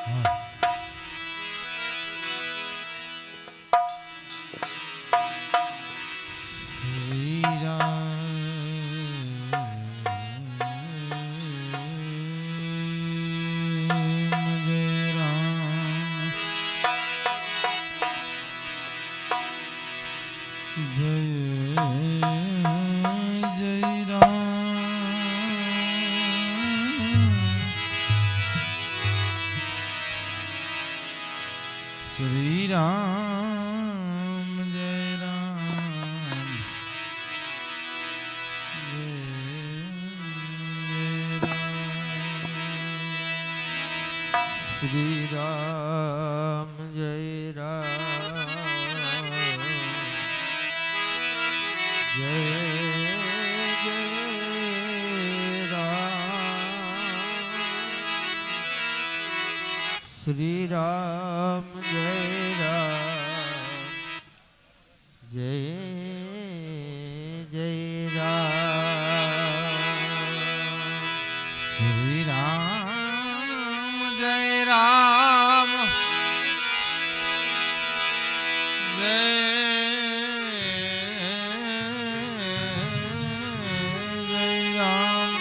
Sri Ram, Jai Ram, Sri Ram, Jai Ram, Jai Jai Ram, Sri Ram, Jai Ram, Jai Jai Ram, Sri Ram, Jai Ram, Jai Jai Ram, Sri Ram, Jai Ram, Jai Jai Ram,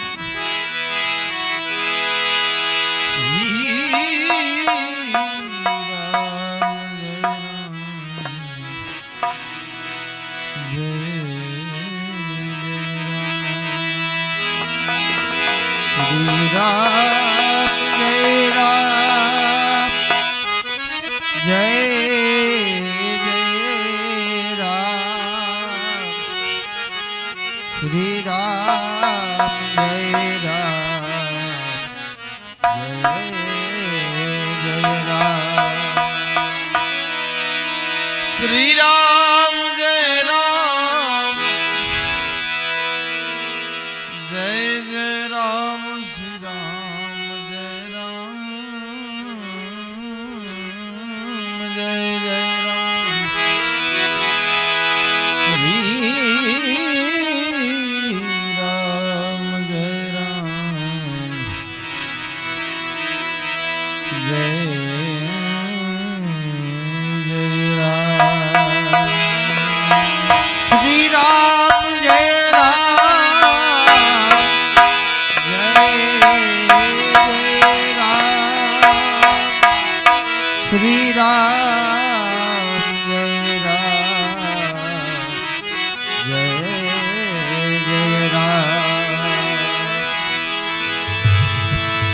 Sri Ram, Jai Ram, Jai Jai Ram, Sri Ram, Jai Ram, Jai Jai Ram, Sri Ram, Jai Ram, Jai Jai Ram, Sri Ram, Jai Ram, Jai Jai Ram. Sri Ram, Jai Ram, Jai Jai Ram, Sri Ram, Jai Ram, Jai Jai Ram,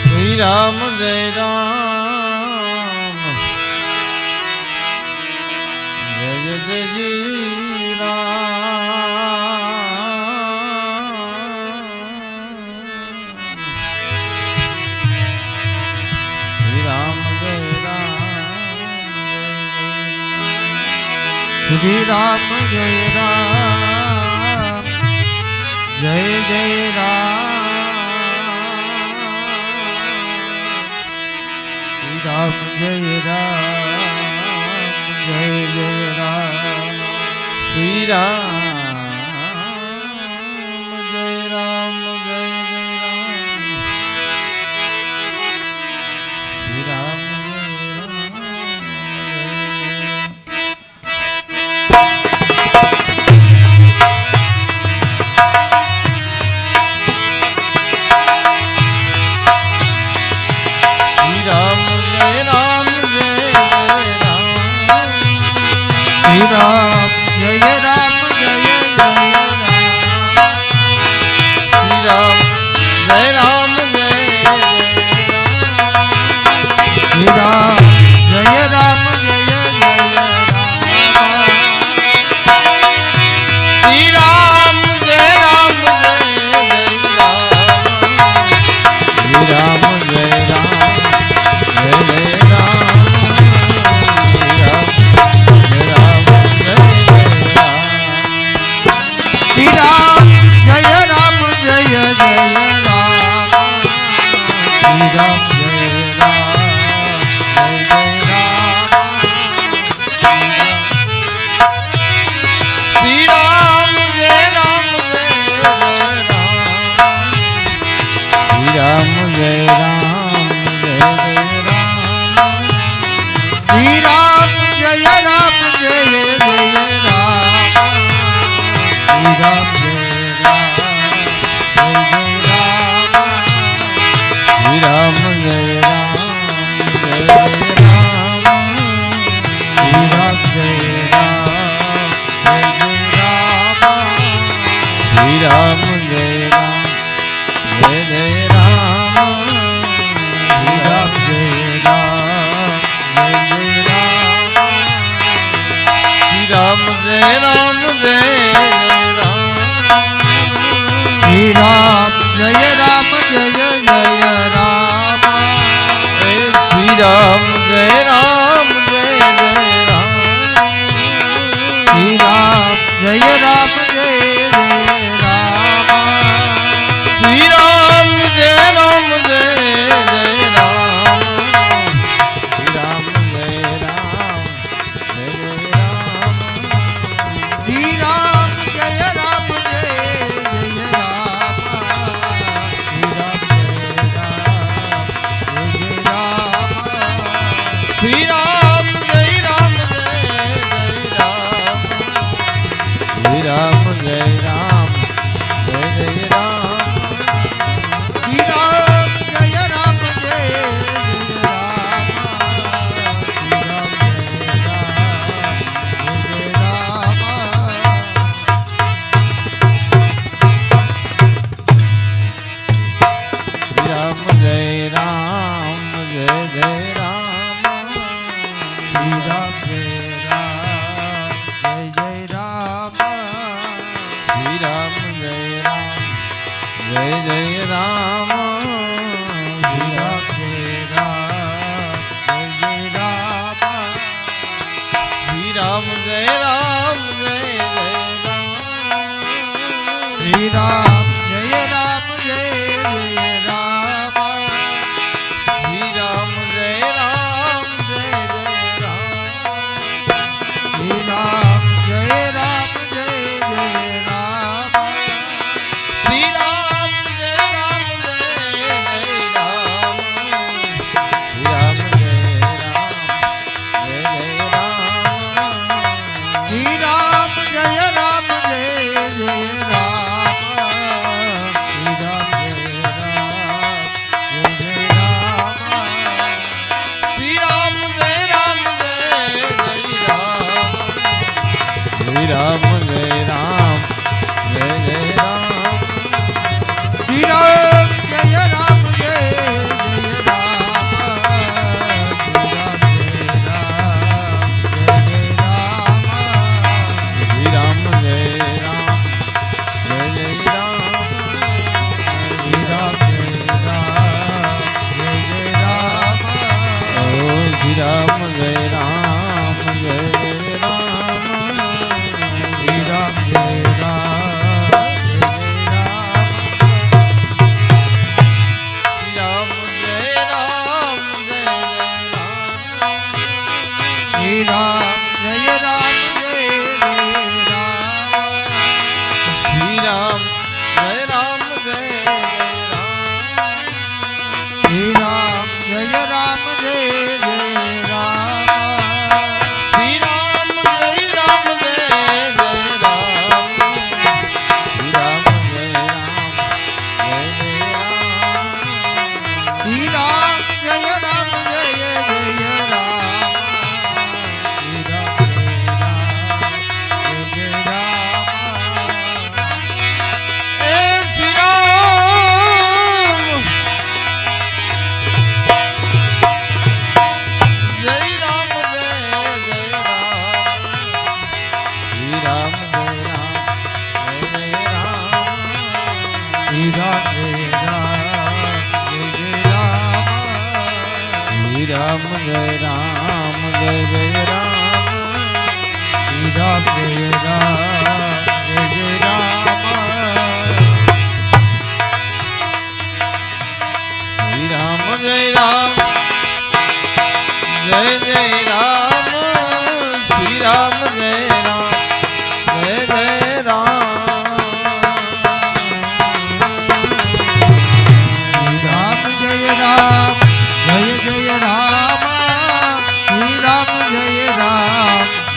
Sri Ram, Jai Ram, Jai Jai Jai Ram. Sri Ram, Jai Ram, Jai Jai Ram, Jai Jai Ram, Sri Ram, Jai Ram, Jai Jai Ram, Sri Ram, Jai Ram, Jai Ram, Jai Jai Ram, Sri Ram, Jai Ram, Jai Jai Ram, Sri Ram, Jai Ram, Jai Ram, Jai Ram, Sri Ram, Jai Ram, Jai Jai Ram, Sri Ram, Jai Ram, Jai Jai Ram, Sri Ram, Jai Ram, Jai Ram, Sri Ram, Jai Ram, Jai Jai Ram,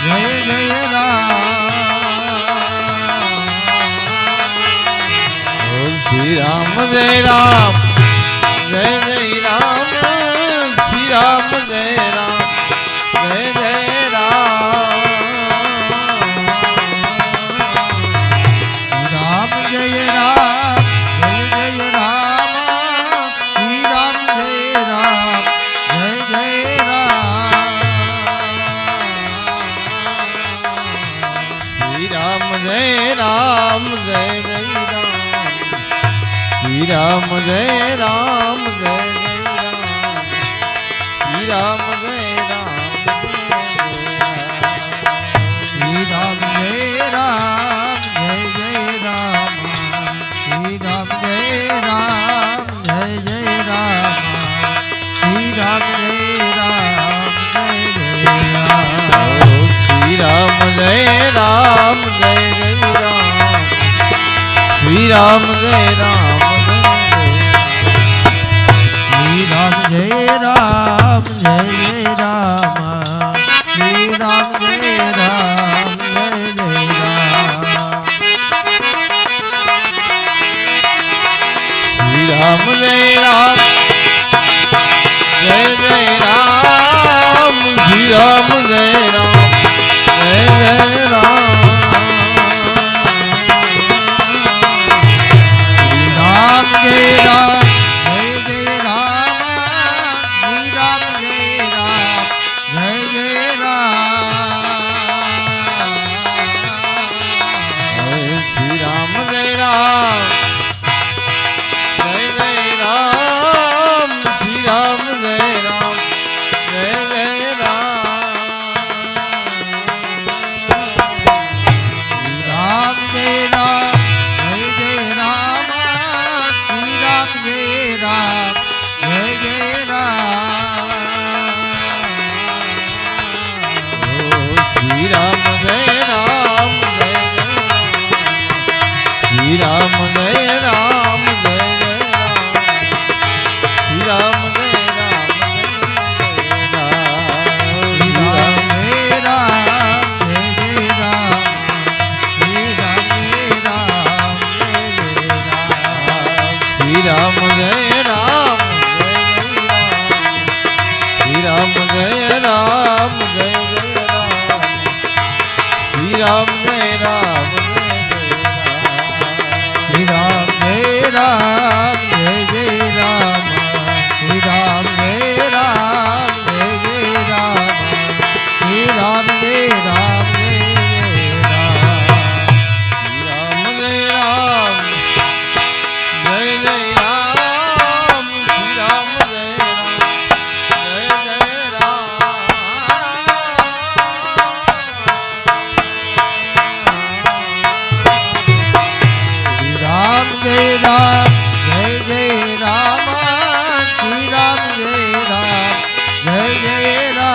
જય जय राम श्री राम जय राम जय जय राम श्री राम जय राम जय जय राम राम जय राम जय जय राम श्री राम जय राम जय जय राम श्री राम जय राम जय जय राम श्री राम जय राम जय जय राम श्री राम जय राम जय जय राम श्री राम जय राम जय जय राम श्री राम जय राम जय जय राम श्री राम जय राम जय जय राम श्री राम जय राम श्री राम जय राम जय जय राम श्री राम जय राम जय जय राम श्री राम जय राम जय जय राम श्री राम जय राम जय जय राम राम जय राम जय जय राम श्री राम जय राम जय जय राम श्री राम जय राम जय जय राम श्री राम जय राम जय जय राम राम जय राम जय जय राम श्री राम जय राम जय जय राम श्री राम जय राम जय जय राम श्री राम जय राम जय जय राम श्री राम जय राम श्री राम जय राम जय जय राम श्री राम जय राम जय जय राम श्री राम जय राम जय जय राम श्री राम जय राम जय जय राम श्री राम जय राम श्री राम जय राम जय जय राम श्री राम जय राम जय जय राम श्री राम जय राम जय जय राम श्री राम जय राम जय जय राम श्री राम जय राम जय जय श्री राम जय राम जय जय राम श्री राम जय राम जय जय राम श्री राम जय राम जय जय राम श्री राम जय राम जय जय राम श्री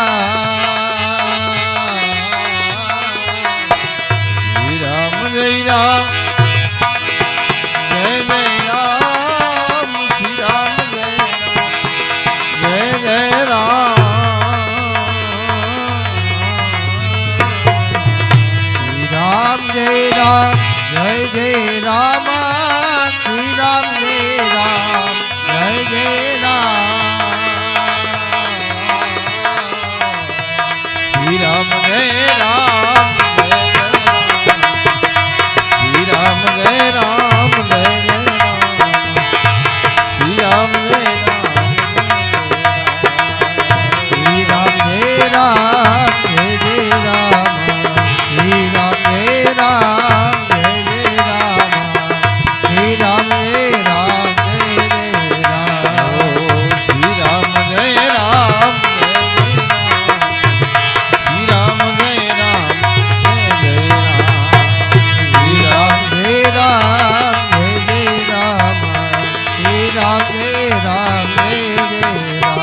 राम जय राम जय जय राम श्री राम जय राम जय जय राम श्री राम जय राम जय जय राम श्री राम जय राम जय जय राम श्री राम जय श्री राम जय राम जय जय राम श्री राम जय राम जय जय राम श्री राम जय राम जय जय राम श्री राम जय राम श्री राम जय राम जय जय राम श्री राम जय राम जय जय राम श्री राम जय राम जय जय राम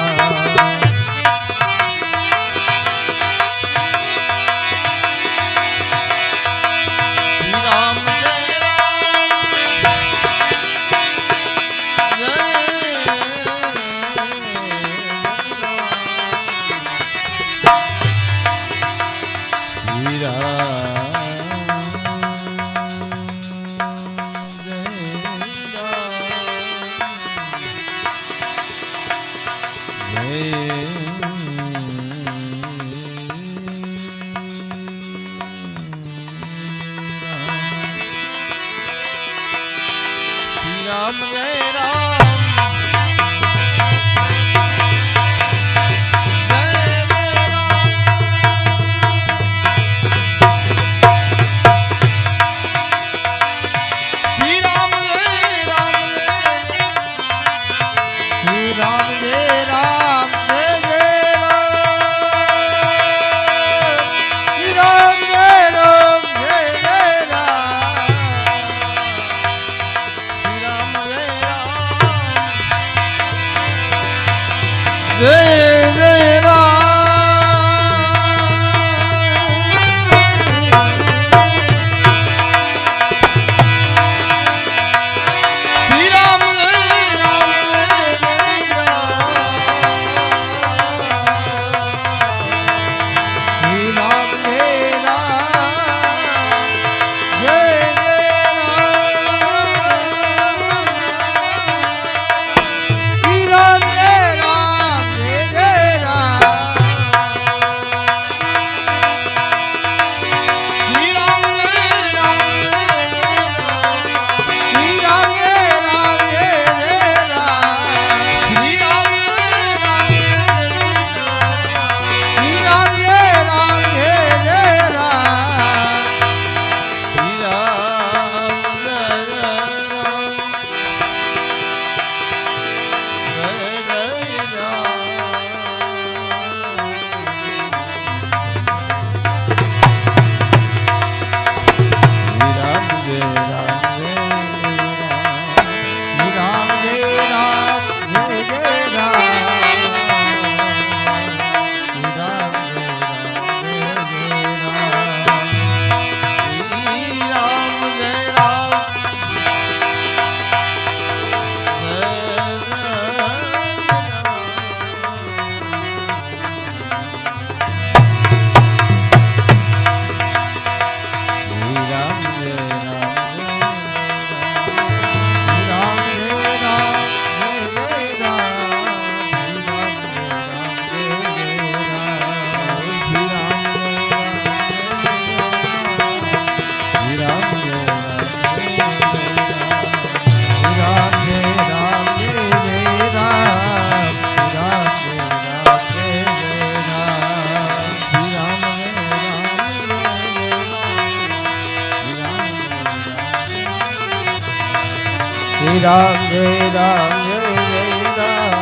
રામ જય રામ જય જય રામ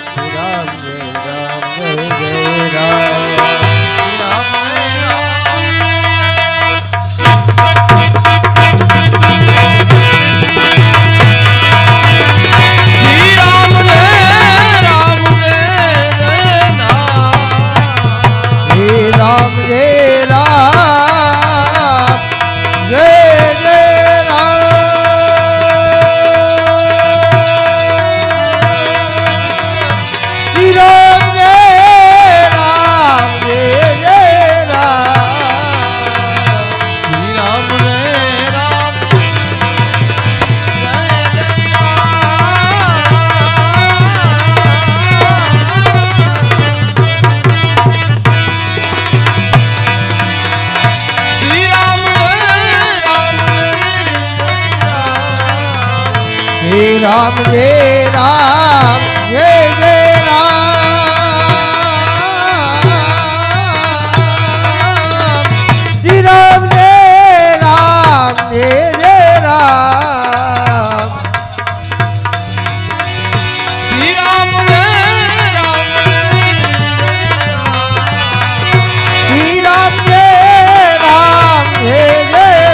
શ્રી રામ જય રામ જય જય રામ રામ જય રામ જય જય રામ શ્રી રામ જય રામ જય જય રામ શ્રી રામ જય રામ શ્રી રામ જય રામ જય જય રામ શ્રી રામ જય રામ જય જય રામ શ્રી રામ જય રામ શ્રી રામ જય રામ જય જય રામ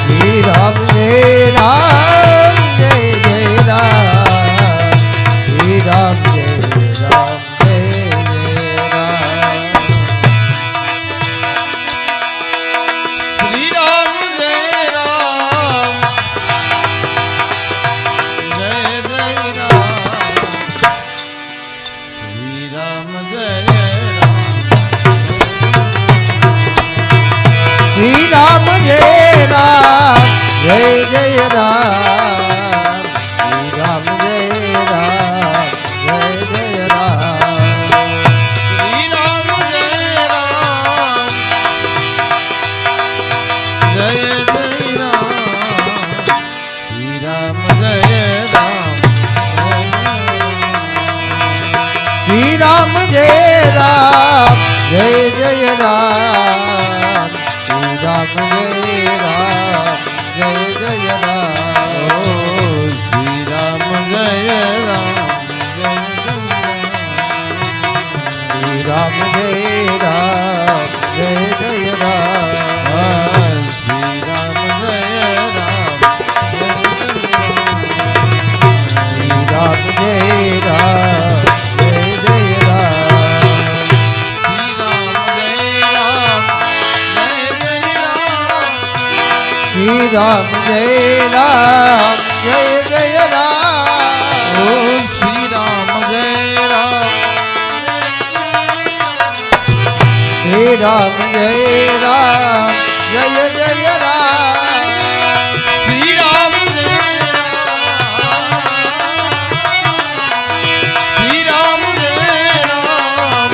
શ્રી રામ જય રામ જય જય રામ શ્રી રામ જય રામ શ્રી રામ જય રામ જય જય રામ શ્રી રામ જય રામ જય જય રામ શ્રી રામ જય રામ જય જય રામ શ્રી રામ જય રામ જય જય રામ શ્રી રામ જય રામ જય જય રામ શ્રી રામ જય રામ જય જય રામ શ્રી રામ જય રામ જય જય રામ શ્રી રામ જય રામ શ્રી રામ જય રામ જય જય રામ શ્રી રામ જય રામ શ્રી રામ જય રામ જય જય રામ શ્રી રામ જય રામ જય જય રામ શ્રી રામ જય રામ શ્રી રામ જય રામ જય જય રામ શ્રી રામ જય શ્રી રામ જય રામ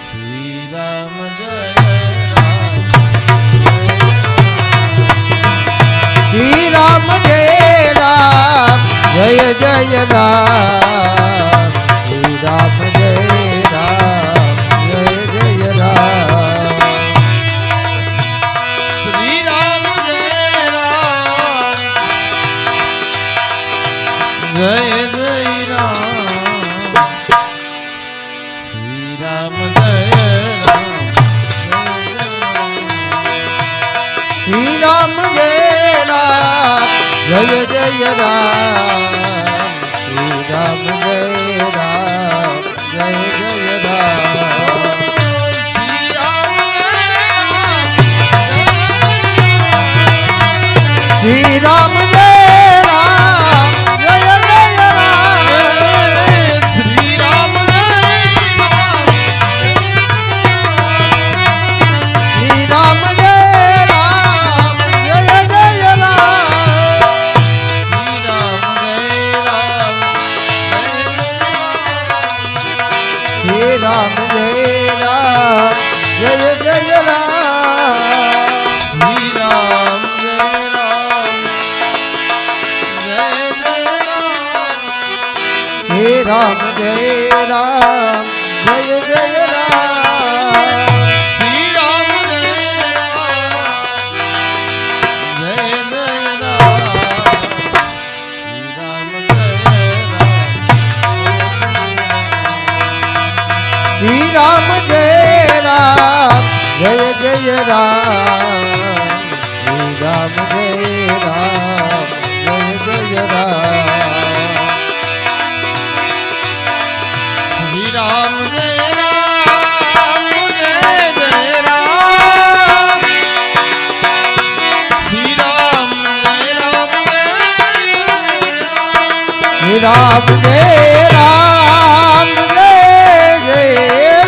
શ્રી રામ જય શ્રી રામ જય રામ જય જય રામ શ્રી રામ જય રામ જય જય રામ શ્રી રામ જય રામ જય જય રામ શ્રી રામ જય રામ શ્રી રામ જય રામ જય જય રામ શ્રી રામ જય રામ જય જય રામ શ્રી રામ જય રામ જય જય રામ શ્રી રામ શ્રી રામ જય રામ જય જય રામ શ્રી રામ જય રામ જય જય રામ શ્રી રામ જય રામ રામ જય રામ જય જય રામ શ્રી રામ જય રામ જય રામ શ્રી રામ જય રામ જય જય રામ શ્રી રામ જય રામ જય જય રામ શ્રી રામ જય રામ જય જય રામ શ્રી રામ જય રામ શ્રી રામ જય રામ જય જય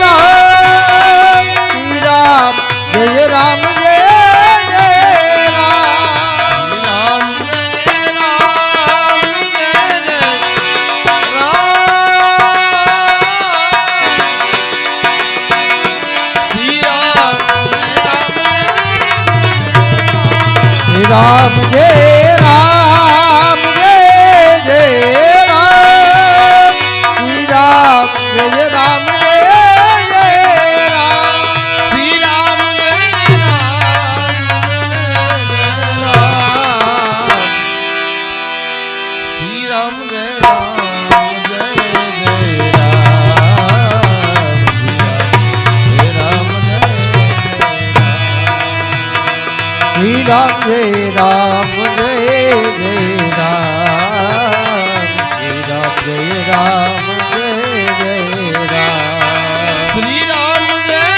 રામ શ્રી રામ જય રામ જય જય રામ શ્રી રામ જય રામ જય જય રામ શ્રી રામ જય રામ જય રામ શ્રી રામ જય રામ જય જય શ્રી રામ જય રામ જય જય રામ શ્રી રામ જય રામ જય જય રામ શ્રી રામ જય રામ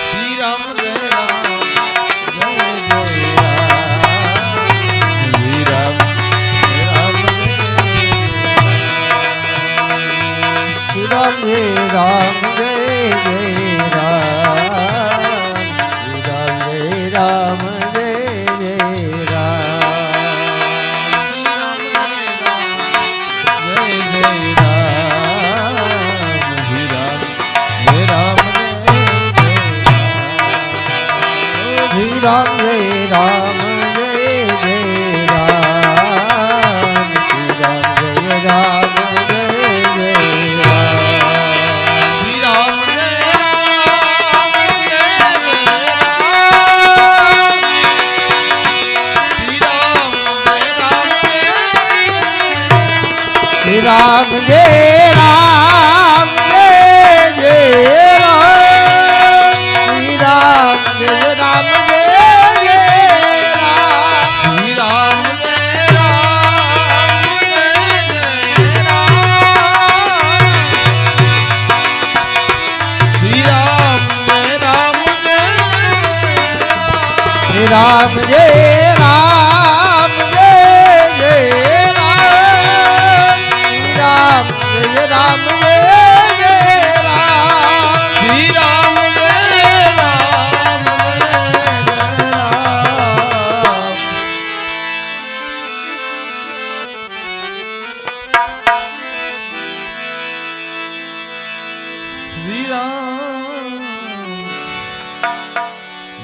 શ્રી રામ જય રામ જય જય રામ શ્રી રામ જય રામ શ્રી રામ જય રામ જય જય રામ શ્રી રામ જય રામ જય જય રામ શ્રી રામ જય રામ શ્રી રામ જય રામ જય જય રામ શ્રી રામ જય શ્રી રામ જય રામ જય જય રામ શ્રી રામ જય રામ જય જય રામ શ્રી રામ જય શ્રી રામ જય રામ જય જય રામ શ્રી રામ જય રામ જય જય રામ શ્રી રામ જય શ્રી રામ જય રામ જય જય રામ શ્રી રામ જય રામ શ્રી રામ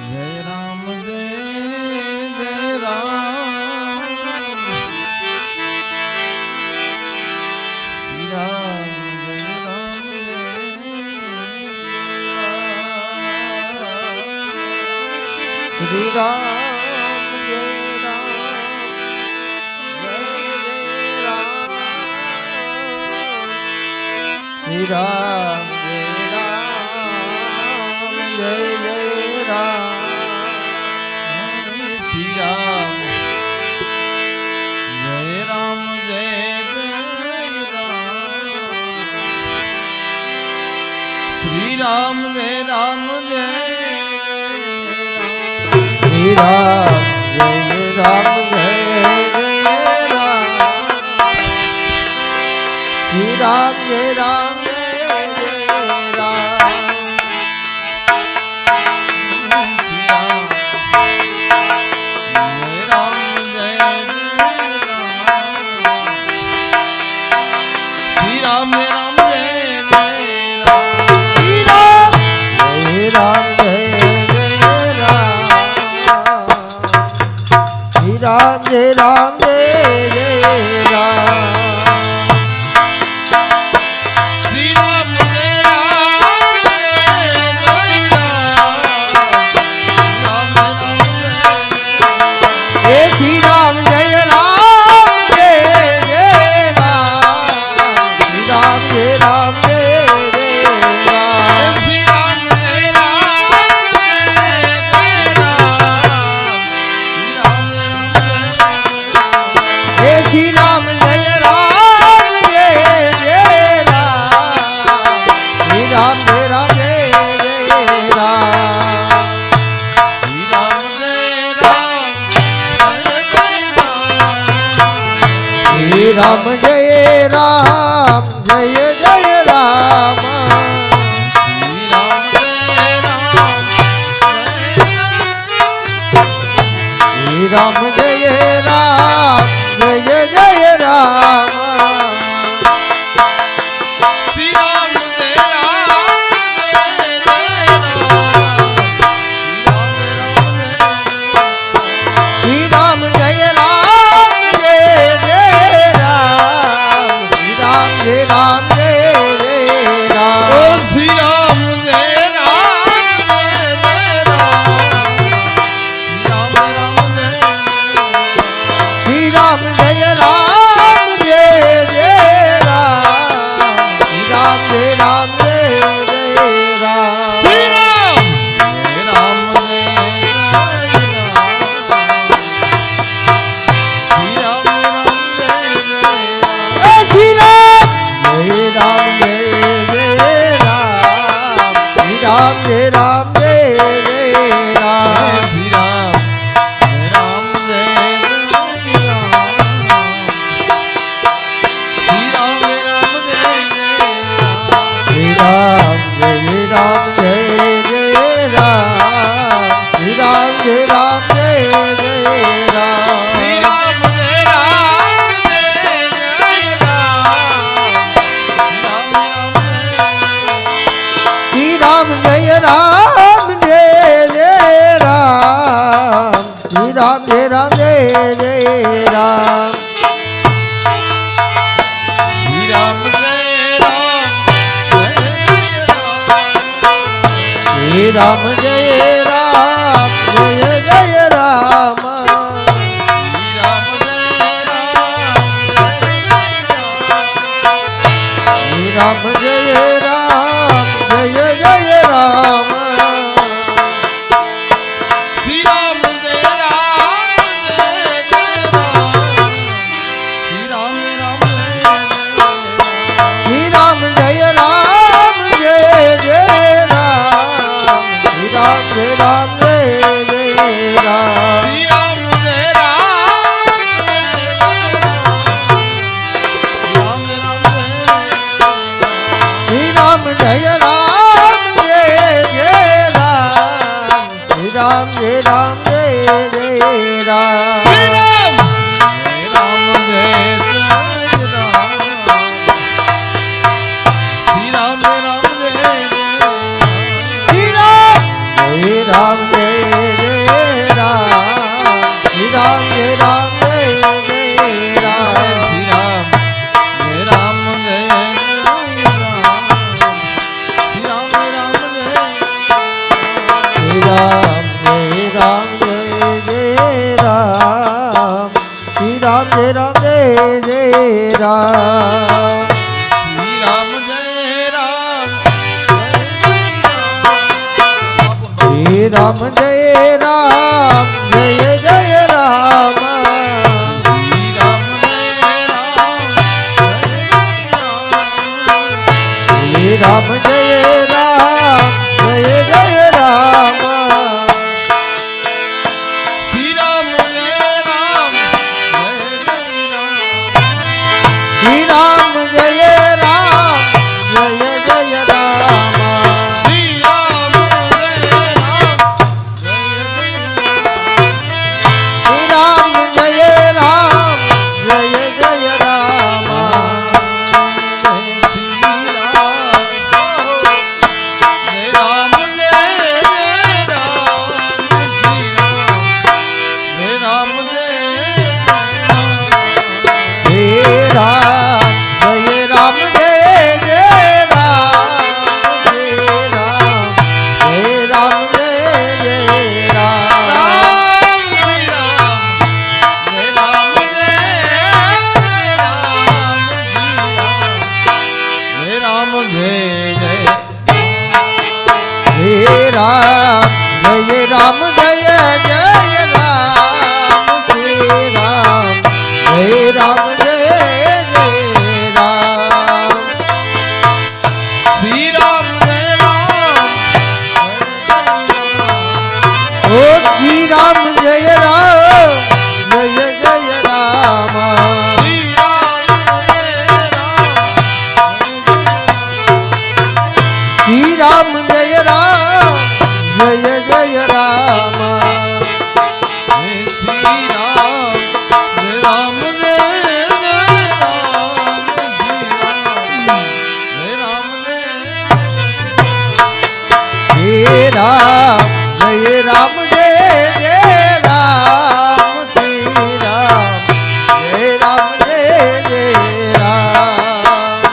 જય રામ જય જય રામ શ્રી રામ જય રામ જય જય રામ શ્રી રામ જય રામ જય જય રામ શ્રી રામ જય રામ જય શ્રી રામ જય રામ જય જય રામ શ્રી રામ જય રામ જય જય રામ શ્રી રામ જય રામ જય જય રામ શ્રી રામ જય રામ જય જય રામ શ્રી રામ જય રામ જય જય રામ શ્રી રામ जय राम जय जय राम श्री राम जय राम जय जय राम राम हे श्री राम जय राम जय जय राम श्री राम जय राम जय जय राम श्री राम जय राम जय जय राम हे श्री राम जय राम जय जय राम श्री राम जय राम जय जय राम श्री राम जय राम श्री राम जय राम जय जय राम श्री राम जय राम श्री राम जय राम जय जय राम श्री राम जय राम जय जय राम श्री राम जय राम जय जय राम श्री राम जय राम जय जय राम ओ श्री राम जय राम जय जय राम श्री राम जय राम जय जय राम श्री राम जय राम जय राम श्री राम जय राम जय राम श्री राम जय राम जय राम श्री राम जय राम जय राम श्री राम जय राम जय जय राम श्री राम जय राम जय श्री राम जय राम जय जय राम श्री राम जय राम जय जय राम श्री राम जय राम जय जय राम श्री राम जय राम जय जय राम श्री राम जय राम जय जय राम श्री राम जय राम जय जय राम श्री राम जय राम जय जय राम श्री राम जय श्री राम जय राम जय जय राम श्री राम जय राम जय जय राम श्री राम जय जय राम श्री राम जय राम जय जय राम श्री राम जय राम जय जय राम श्री राम जय राम जय जय राम श्री राम जय राम जय जय राम श्री राम जय राम जय जय राम श्री राम जय राम जय जय राम श्री राम जय राम जय जय राम રામ જય રામ જય જય રામ શ્રી રામ જય રામ જય જય રામ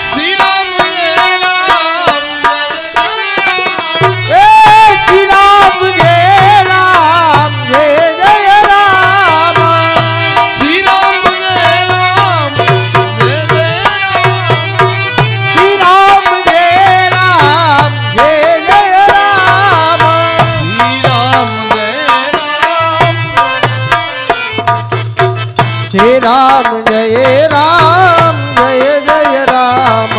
શ્રી રામ જય રામ હે શ્રી રામ જય રામ જય જય રામ શ્રી રામ જય રામ જય જય શ્રી રામ જય રામ જય જય રામ શ્રી રામ જય રામ શ્રી રામ જય રામ જય જય રામ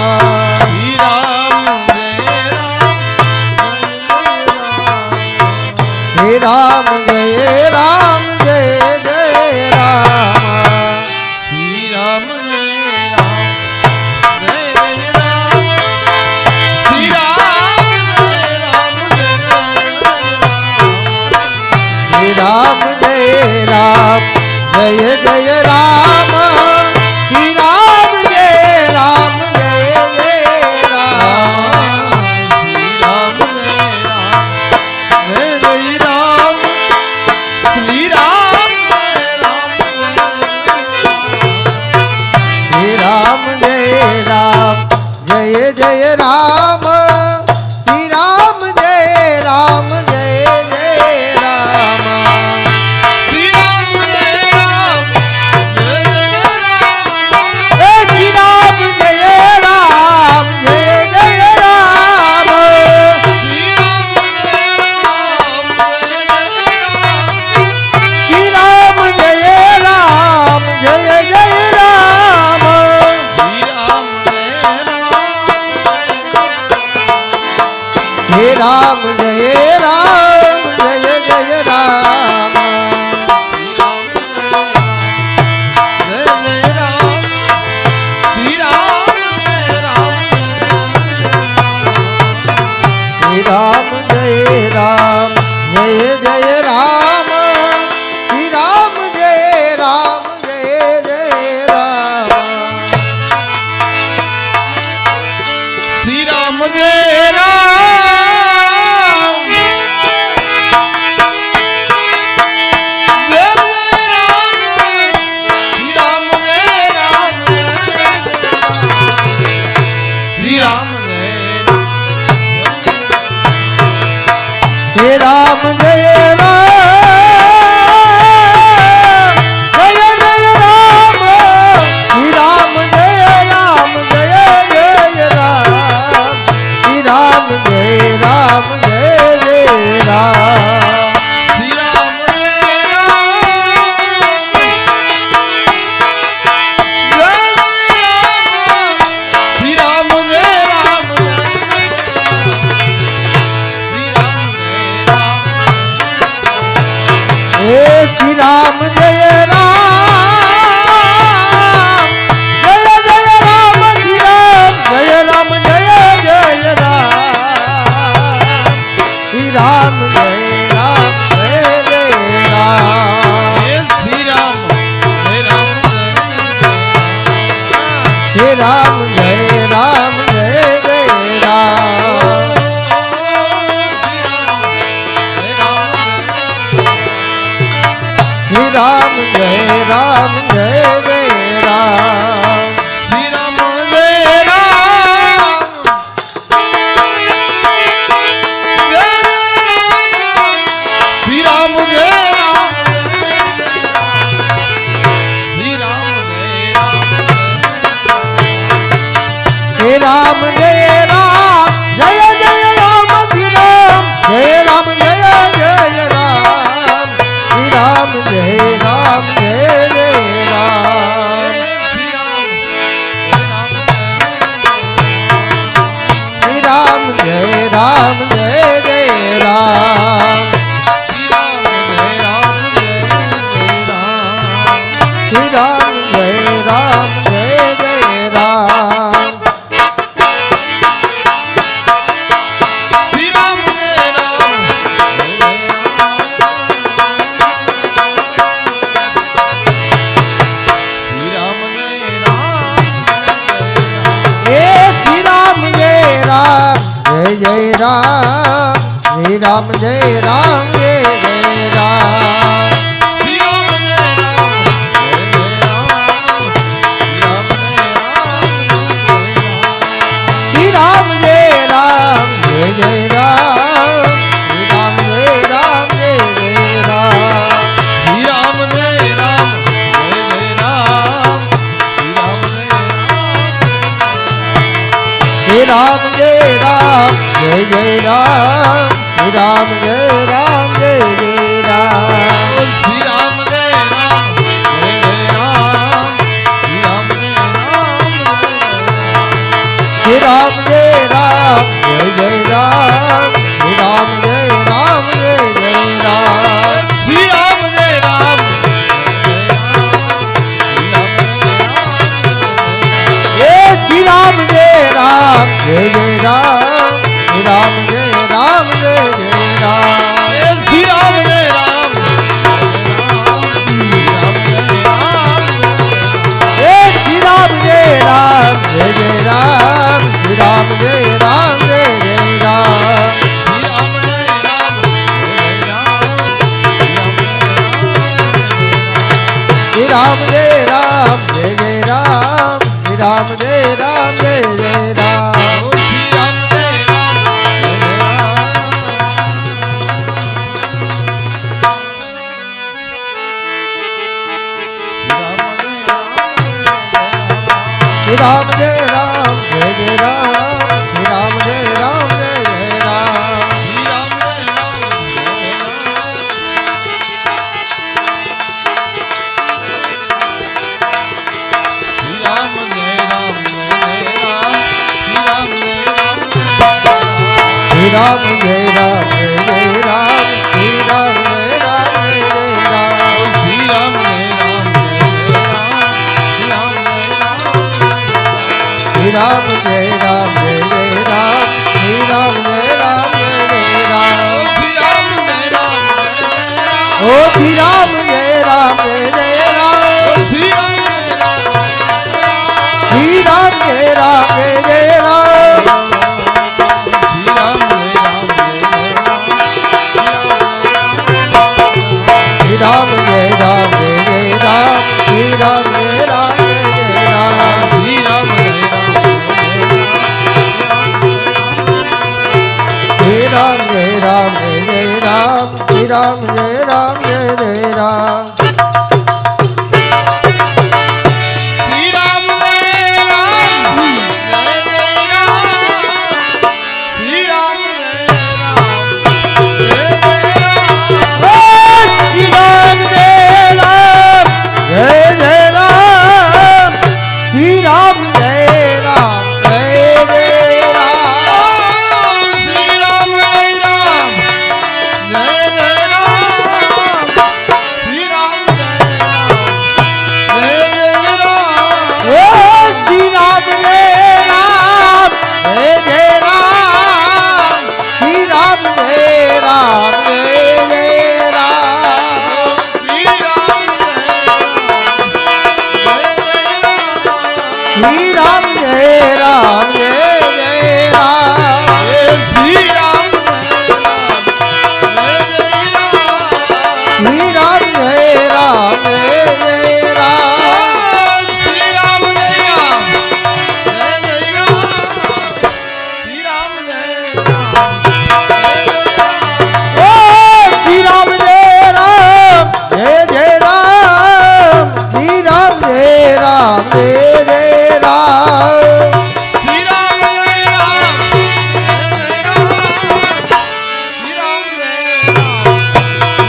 શ્રી રામ જય રામ શ્રી રામ જય રામ જય જય રામ શ્રી રામ જય રામ જય જય રામ શ્રી રામ જય રામ જય શ્રી રામ જય રામ જય જય રામ શ્રી રામ જય રામ જય જય રામ શ્રી રામ જય રામ જય રામ શ્રી રામ જય રામ જય જય રામ શ્રી રામ જય રામ જય જય રામ શ્રી રામ જય રામ જય જય રામ હે શ્રી રામ જય રામ જય જય રામ શ્રી રામ જય રામ જય શ્રી રામ જય રામ જય જય રામ શ્રી રામ જય રામ હે રામ જય જય રામ શ્રી રામ જય રામ જય જય રામ શ્રી રામ જય રામ જય જય રામ શ્રી રામ જય રામ હે રામ જય રામ જય જય રામ શ્રી રામ જય રામ જય જય રામ શ્રી રામ જય રામ જય જય રામ શ્રી રામ જય રામ જય રામ હે શ્રી રામ જય રામ જય જય રામ શ્રી રામ જય રામ જય જય રામ શ્રી રામ જય રામ જય જય રામ શ્રી રામ જય રામ શ્રી રામ જય રામ જય જય રામ શ્રી રામ જય રામ જય જય રામ શ્રી રામ જય રામ શ્રી રામ જય રામ શ્રી રામ જય હે રામ જય રામ જય જય રામ શ્રી રામ જય રામ જય જય રામ શ્રી રામ જય રામ જય જય રામ શ્રી રામ જય રામ જય જય રામ શ્રી રામ જય રામ જય જય રામ શ્રી રામ જય રામ जय जय राम श्री राम जय राम जय जय राम श्री राम जय राम जय राम जय जय राम श्री राम जय राम जय राम श्री राम जय राम जय राम श्री राम जय राम जय जय राम श्री राम जय राम जय जय राम श्री राम जय राम जय जय राम श्री राम जय राम जय जय राम श्री राम जय राम जय जय राम श्री राम जय राम श्री राम जय राम जय जय राम श्री राम जय राम जय जय राम श्री राम जय राम श्री राम जय राम जय जय राम श्री राम जय राम जय जय राम श्री राम जय राम श्री राम जय राम जय जय राम श्री राम जय राम जय जय राम श्री राम जय राम श्री राम जय राम जय जय राम श्री राम जय राम जय जय राम श्री राम जय राम श्री राम जय राम श्री राम जय राम जय जय राम श्री राम जय राम जय जय राम श्री राम जय राम श्री राम जय राम जय जय राम श्री राम जय राम जय जय राम श्री राम जय राम ओ श्री राम जय राम जय जय राम श्री राम जय राम श्री राम जय राम जय जय राम श्री राम जय राम श्री राम जय राम जय जय राम श्री राम जय राम जय जय राम श्री राम जय श्री राम जय राम जय जय राम श्री राम जय राम जय जय राम श्री राम जय राम जय जय राम श्री राम जय राम जय जय राम श्री राम जय राम जय जय राम श्री राम जय राम जय जय राम श्री राम जय राम श्री श्री राम जय राम राम जय राम जय जय राम श्री राम जय राम जय जय राम श्री राम जय राम श्री राम जय राम जय जय राम श्री राम श्री राम जय राम जय जय राम श्री राम जय राम जय जय राम श्री राम जय राम ओ श्री राम जय राम जय जय राम श्री राम जय राम जय जय राम श्री राम जय राम जय राम श्री राम जय राम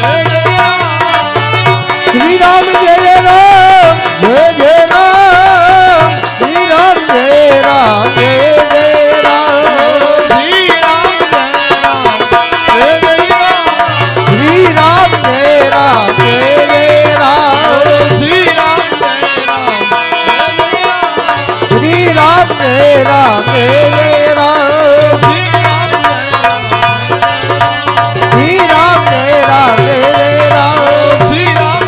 जय श्री राम जय राम जय जय राम श्री राम जय राम जय जय राम श्री राम जय राम जय जय राम श्री राम जय राम जय जय राम श्री राम जय राम श्री राम जय राम जय जय राम श्री राम जय राम जय जय राम श्री राम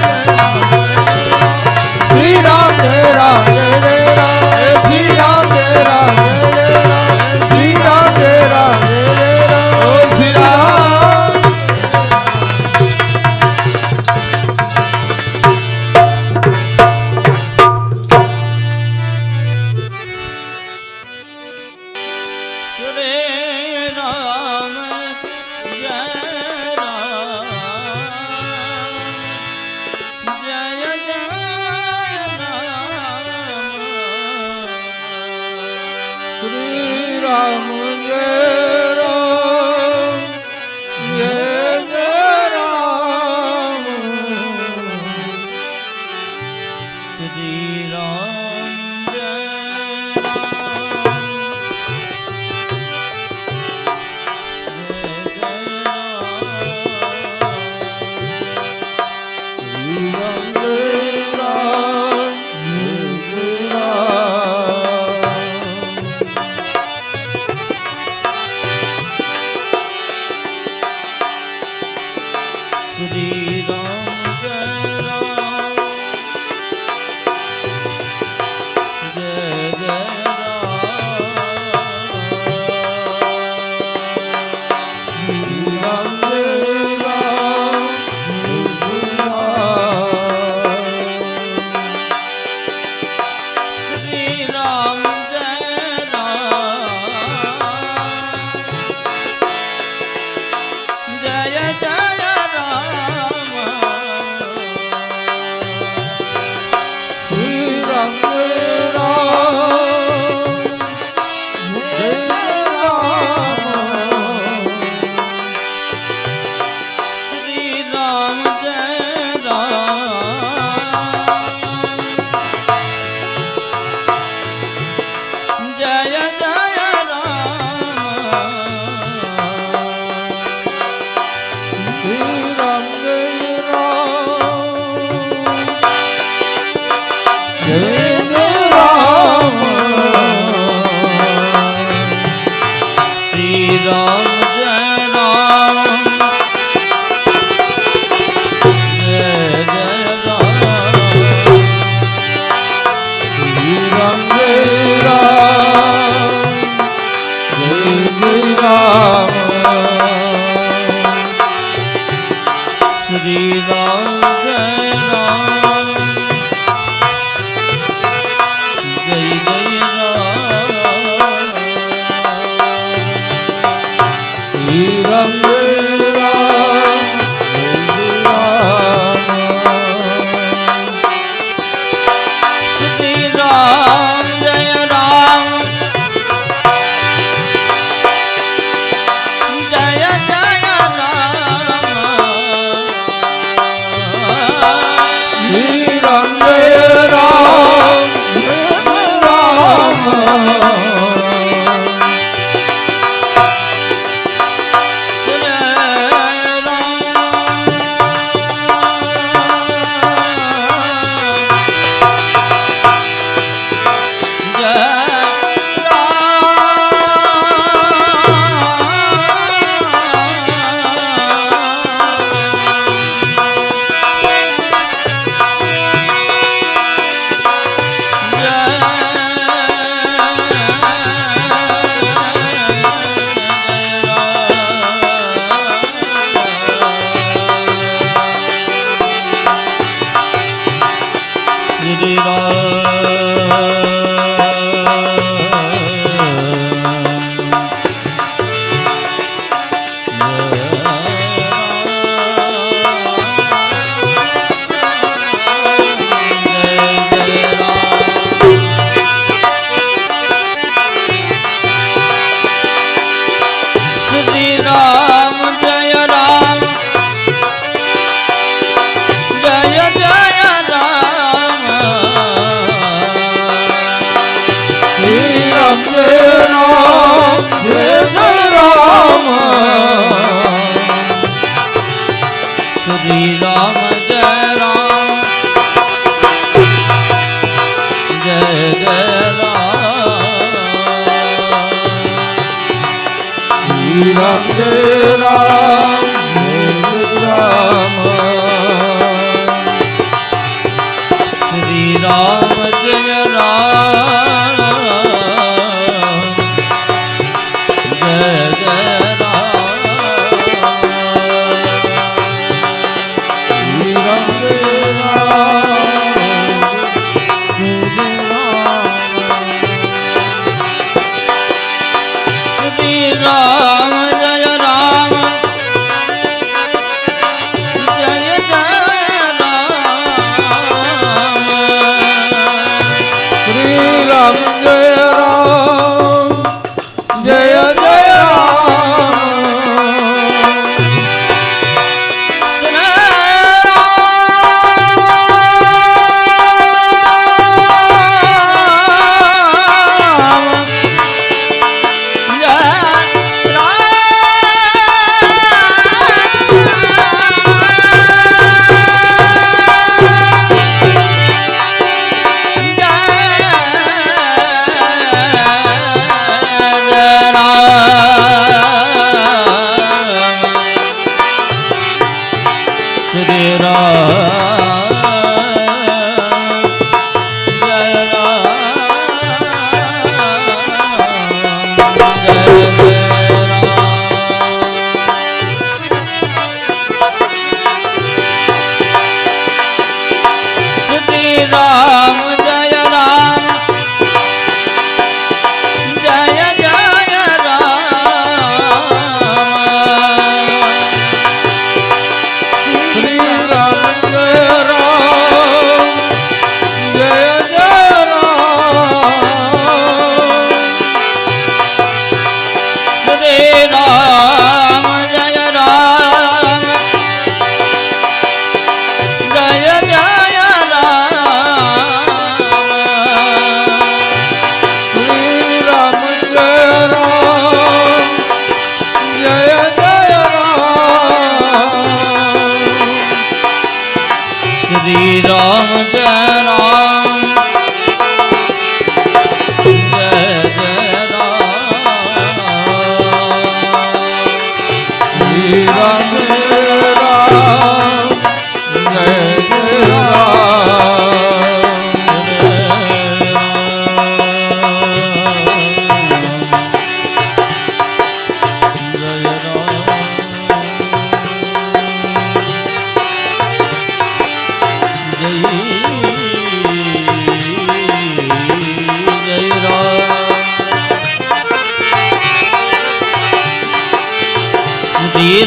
श्री राम जय राम जय जय राम श्री राम जय राम जय जय राम श्री राम जय राम जय રામ જય રામ જય જય રામ શ્રી રામ જય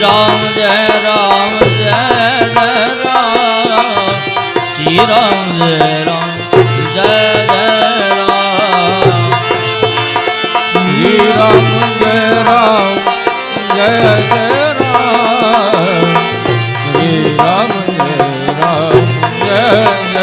राम जय राम श्री राम जय राम जय राम श्री राम जय राम जय राम श्री राम जय राम जय राम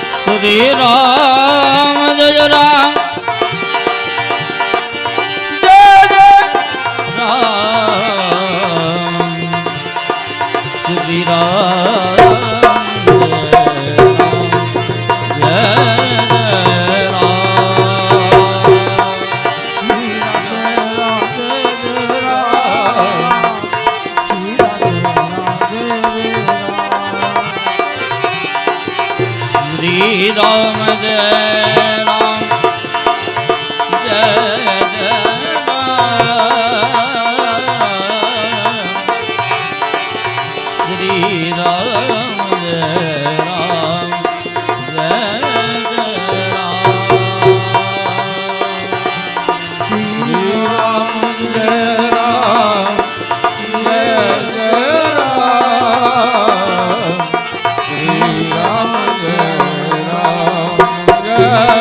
श्री राम जय राम जय राम श्री राम जय राम जय राम श्री राम जय राम श्री राम जय राम श्री राम जय राम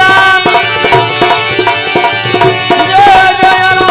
રામ જય જય રામ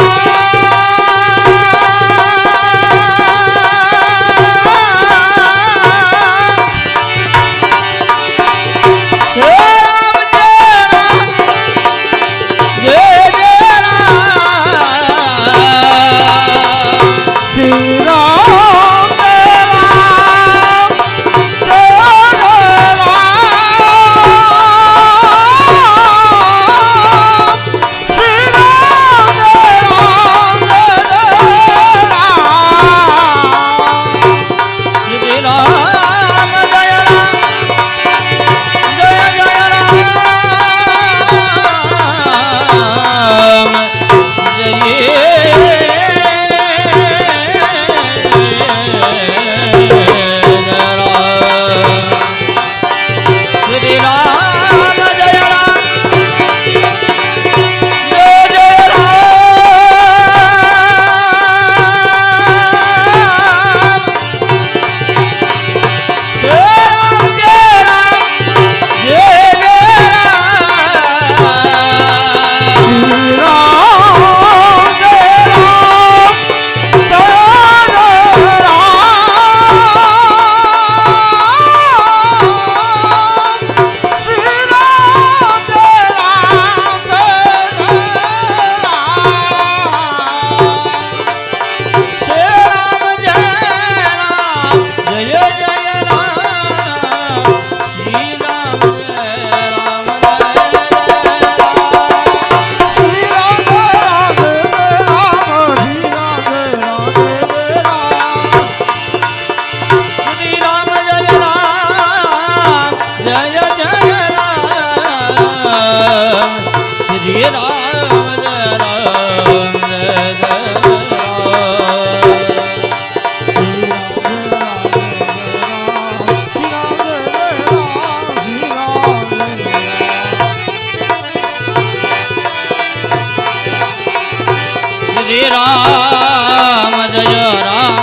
રામ જય રામ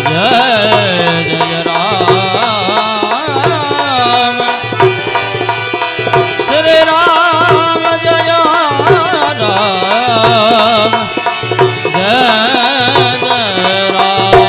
જય જય રામ શ્રી રામ જય રામ જય જય રામ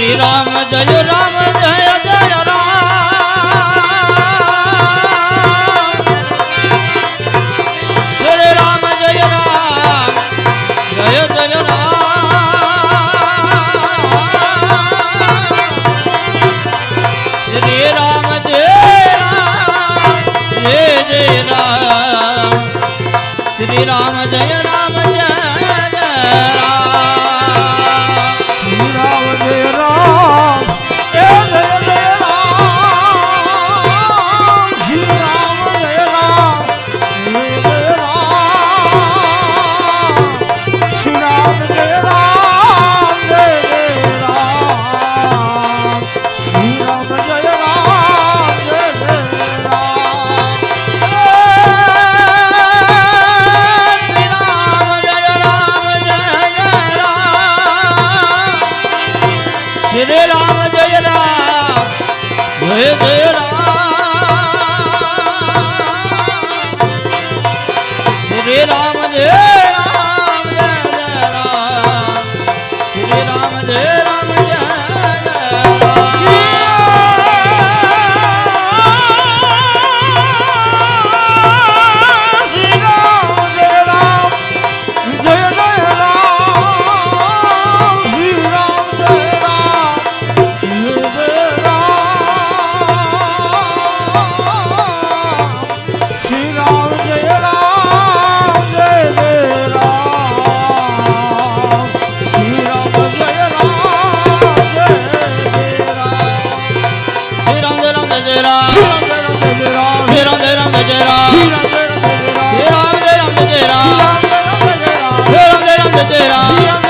શ્રી રામ જય રામ જય જય રામ શ્રી રામ જય રામ જય જય રામ શ્રી રામ જય રામ જય જય રામ શ્રી રામ જય રામ જય જય રામ શ્રી રામ જય રામ જય જય રામ શ્રી રામ જય રામ જય જય રામ શ્રી રામ જય રામ જય જય રામ શ્રી રામ જય રામ જય જય શ્રી રામ જય રામ જય જય રામ શ્રી રામ જય રામ જય જય રામ શ્રી રામ જય રામ જય જય Jai Ram